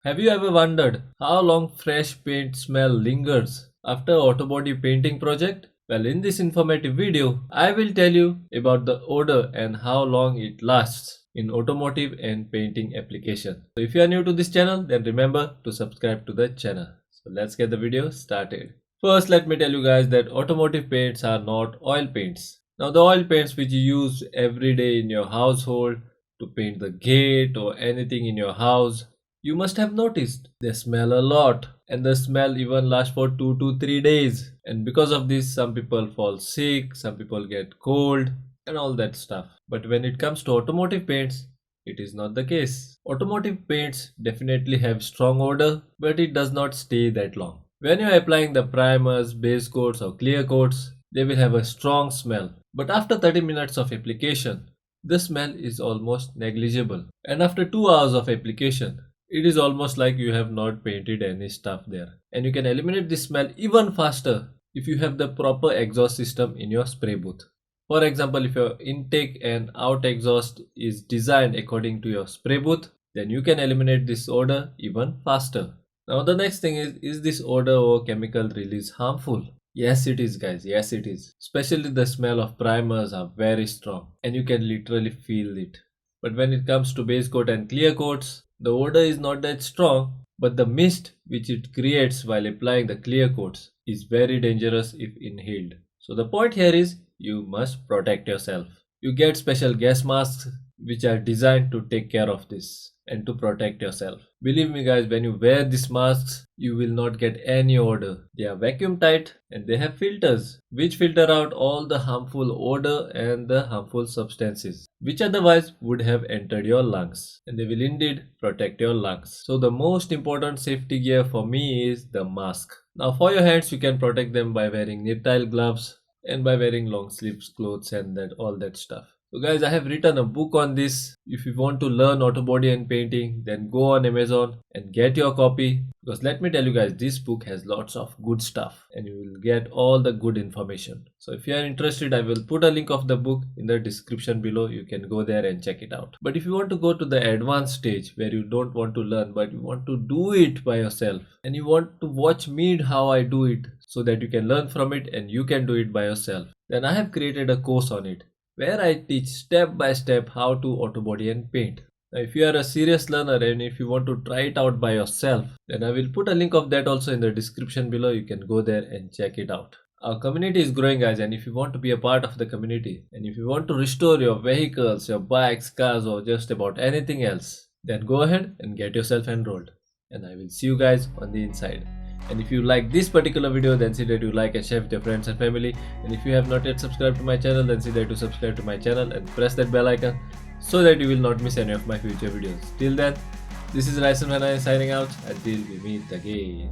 Have you ever wondered how long fresh paint smell lingers after Autobody painting project? Well, in this informative video, I will tell you about the odor and how long it lasts in automotive and painting application. So if you are new to this channel, then remember to subscribe to the channel. So let's get the video started. First, let me tell you guys that automotive paints are not oil paints. Now the oil paints which you use every day in your household to paint the gate or anything in your house, you must have noticed they smell a lot, and the smell even lasts for 2 to 3 days. And because of this, some people fall sick, some people get cold, and all that stuff. But when it comes to automotive paints, it is not the case. Automotive paints definitely have strong odor, but it does not stay that long. When you are applying the primers, base coats, or clear coats, they will have a strong smell. But after 30 minutes of application, the smell is almost negligible. And after 2 hours of application, it is almost like you have not painted any stuff there. And you can eliminate this smell even faster if you have the proper exhaust system in your spray booth. For example, if your intake and out exhaust is designed according to your spray booth, then you can eliminate this odor even faster. Now the next thing is this odor or chemical release harmful? Yes it is guys, yes it is. Especially the smell of primers are very strong and you can literally feel it. But when it comes to base coat and clear coats, the odor is not that strong, but the mist which it creates while applying the clear coats is very dangerous if inhaled. So the point here is you must protect yourself. You get special gas masks which are designed to take care of this and to protect yourself. Believe me guys, when you wear these masks, you will not get any odor. They are vacuum tight and they have filters which filter out all the harmful odor and the harmful substances which otherwise would have entered your lungs, and they will indeed protect your lungs. So the most important safety gear for me is the mask. Now for your hands, you can protect them by wearing knit-style gloves and by wearing long sleeves clothes and all that stuff. So guys, I have written a book on this. If you want to learn autobody and painting, then go on Amazon and get your copy, because let me tell you guys, this book has lots of good stuff and you will get all the good information. So if you are interested, I will put a link of the book in the description below. You can go there and check it out. But if you want to go to the advanced stage where you don't want to learn but you want to do it by yourself and you want to watch me how I do it so that you can learn from it and you can do it by yourself, then I have created a course on it where I teach step by step how to autobody and paint. Now if you are a serious learner and if you want to try it out by yourself, then I will put a link of that also in the description below. You can go there and check it out. Our community is growing guys, and if you want to be a part of the community and if you want to restore your vehicles, your bikes, cars, or just about anything else, then go ahead and get yourself enrolled, and I will see you guys on the inside. And if you like this particular video, then see that you like and share with your friends and family. And if you have not yet subscribed to my channel, then see that you subscribe to my channel and press that bell icon so that you will not miss any of my future videos. Till then, this is Rysonsspraybooth signing out until we meet again.